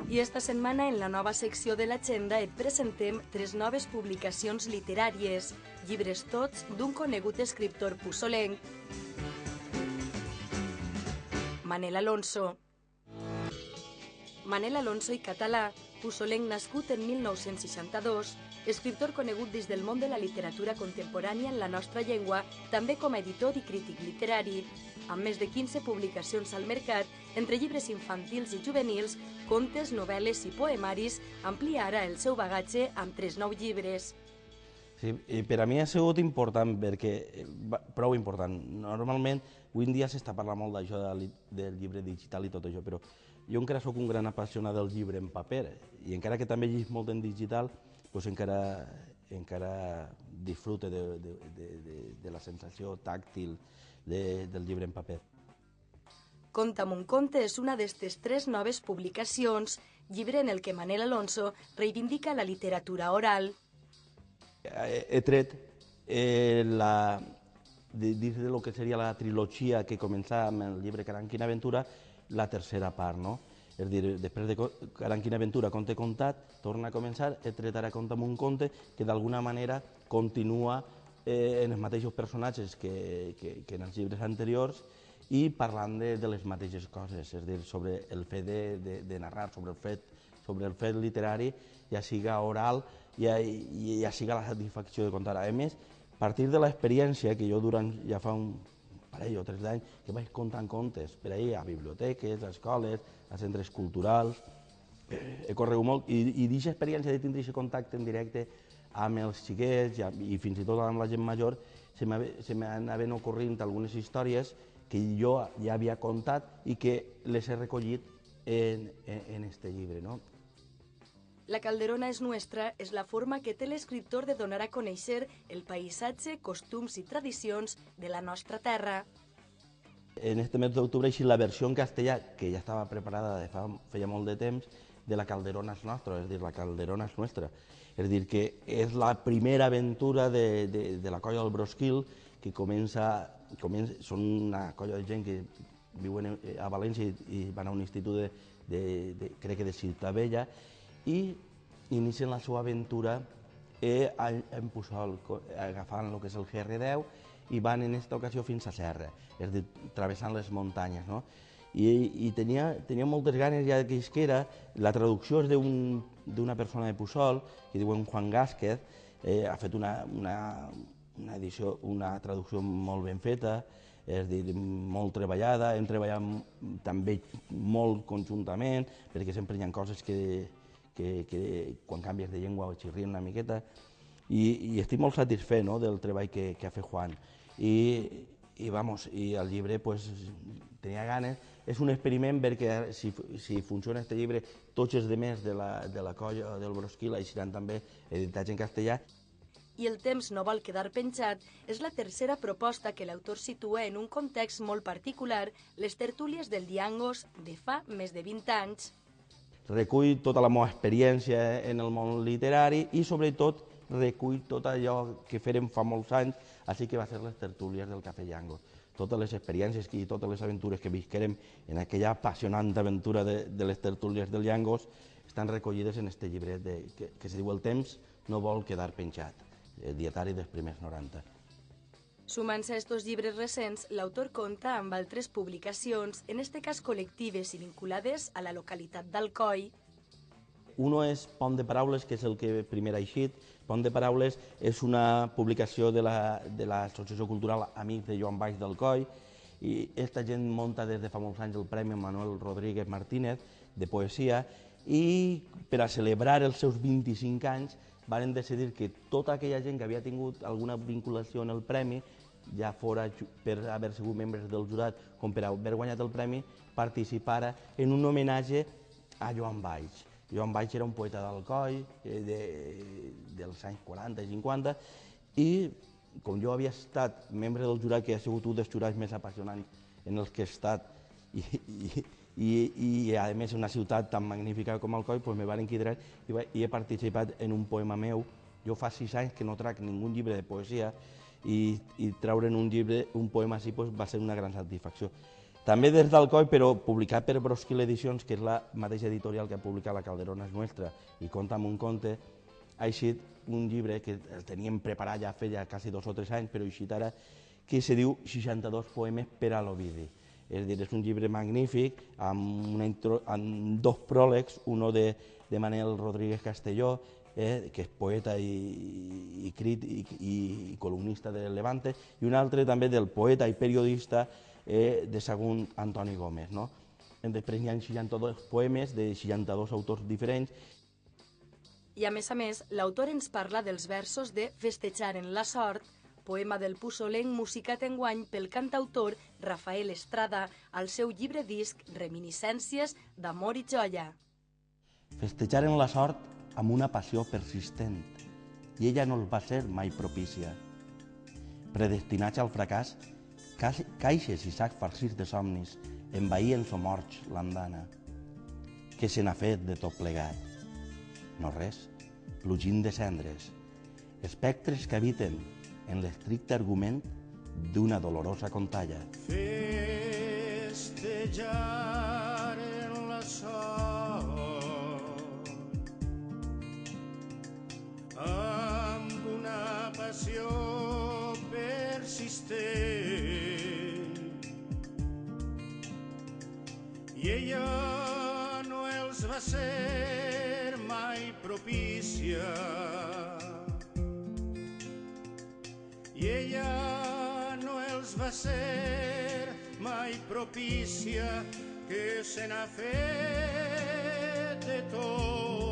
I esta setmana, en la nova secció de l'agenda, et presentem 3 noves publicacions literàries, llibres tots d'un conegut escriptor pussolenc, Manel Alonso. Manel Alonso i català, pussolenc nascut en 1962, escriptor conegut des del món de la literatura contemporània en la nostra llengua, també com a editor i crític literari, amb més de 15 publicacions al mercat, entre llibres infantils i juvenils, contes, novel·les i poemaris, amplia ara el seu bagatge amb 3 nous llibres. Sí, i per a mi ha sigut important perquè, prou important. Normalment, avui en dia s'està parlant molt d'això del llibre digital i tot això, però jo encara sóc un gran apassionat del llibre en paper i encara que també llegis molt en digital, doncs encara disfrute de la sensació tàctil del llibre en paper. Conta'm un conte és una d'aquestes 3 noves publicacions, llibre en el que Manel Alonso reivindica la literatura oral. He tret dins del que seria la trilogia que començava amb el llibre Caranquina Aventura, la tercera part, no? És a dir, després de Caranquina Aventura, conte contat, torna a començar, he tret ara Conta'm un conte que d'alguna manera continua en els mateixos personatges que en els llibres anteriors i parlant de les mateixes coses, és a dir, sobre el fet de narrar, sobre el fet literari, ja siga oral, ja siga la satisfacció de contar. A més, a partir de l'experiència que jo durant ja fa un parell o 3 d'anys que vaig contant contes per ahir a biblioteques, a escoles, a centres culturals, he corregut molt i d'aquesta experiència de tindre aquest contacte en directe amb els xiquets i fins i tot amb la gent major, se m'anaven ocorrint algunes històries que jo ja havia contat i que les he recollit en este llibre, no? La Calderona és nuestra és la forma que té l'escriptor de donar a conèixer el paisatge, costums i tradicions de la nostra terra. En este mes d'octubre ha eixit la versió en castellà, que ja estava preparada feia molt de temps, de La Calderona és nostra, és a dir, La Calderona és nuestra. És a dir, que és la primera aventura de la colla del Brosquil, que són una colla de gent que viuen a València i van a un institut crec que de Ciutat Vella, i inicien la seva aventura en Puçol, agafant el que és el GR10 i van en aquesta ocasió fins a Serra, és a dir, travessant les muntanyes, no? I tenia moltes ganes ja que isquera. La traducció és d'una persona de Puçol, que diuen Juan Gásquez, ha fet una traducció molt ben feta, és a dir, molt treballada, hem treballat també molt conjuntament, perquè sempre hi ha coses que quan canvies de llengua xirrien una miqueta, i estic molt satisfet del treball que ha fet Juan. I el llibre tenia ganes, és un experiment perquè si funciona aquest llibre, tots els demés de la colla del Brosquil eixiran també editats en castellà. I el temps no vol quedar penjat és la tercera proposta que l'autor situa en un context molt particular, les tertúlies del Diangos de fa més de 20 anys. Recull tota la meva experiència en el món literari i, sobretot, recull tot allò que fèrem fa molts anys, així que va ser les tertúlies del Cafè Llangos. Totes les experiències i totes les aventures que visquérem en aquella apassionant aventura de les tertúlies del Llangos estan recollides en aquest llibret que se diu El temps no vol quedar penjat, el dietari dels primers 90. Sumant-se a estos llibres recents, l'autor compta amb altres publicacions, en este cas col·lectives i vinculades a la localitat d'Alcoi. Uno és Pont de Paraules, que és el que primer ha eixit. Pont de Paraules és una publicació de l'Associació Cultural Amics de Joan Baix d'Alcoi, i aquesta gent munta des de fa molts anys el Premi Manuel Rodríguez Martínez de poesia, i per a celebrar els seus 25 anys van decidir que tota aquella gent que havia tingut alguna vinculació en el premi, ja fora per haver sigut membres del jurat com per haver guanyat el premi, participara en un homenatge a Joan Baix. Joan Baix era un poeta d'Alcoi dels anys 40 i 50, i com jo havia estat membre del jurat, que ha sigut un dels jurats més apassionants en els que he estat, i a més una ciutat tan magnífica com Alcoi, me van enquidrar i he participat en un poema meu. Jo fa 6 anys que no trac ningú llibre de poesia, i treure'n un poema així va ser una gran satisfacció. També des d'Alcoi, però publicat per Brosquil Edicions, que és la mateixa editorial que ha publicat La Calderona és Nuestra i Conta amb un conte, ha eixit un llibre que el teníem preparat ja feia quasi 2 o 3 anys, però ha eixit ara, que se diu 62 poemes per a l'Ovidi. És a dir, és un llibre magnífic, amb 2 pròlegs, un de Manel Rodríguez Castelló, que és poeta i crític i columnista de Levante, i un altre també del poeta i periodista de Sagunt Antoni Gómez. Després hi ha 62 poemes de 62 autors diferents. I a més, l'autor ens parla dels versos de Festejar en la sort, poema del pussolenc musicat enguany pel cantautor Rafael Estrada al seu llibre disc Reminiscències d'amor i joia. Festejar en la sort amb una passió persistent, i ella no els va ser mai propícia. Predestinats al fracàs, caixes i sacs farcits de somnis envaïen somorts l'andana. Què se n'ha fet de tot plegat? No res, plugint de cendres, espectres que habiten en l'estricte argument d'una dolorosa contalla. Festejar en la sort amb una passió persistent, i ella no els va ser mai propícia, i ella no els va ser mai propícia, que se n'ha fet de tot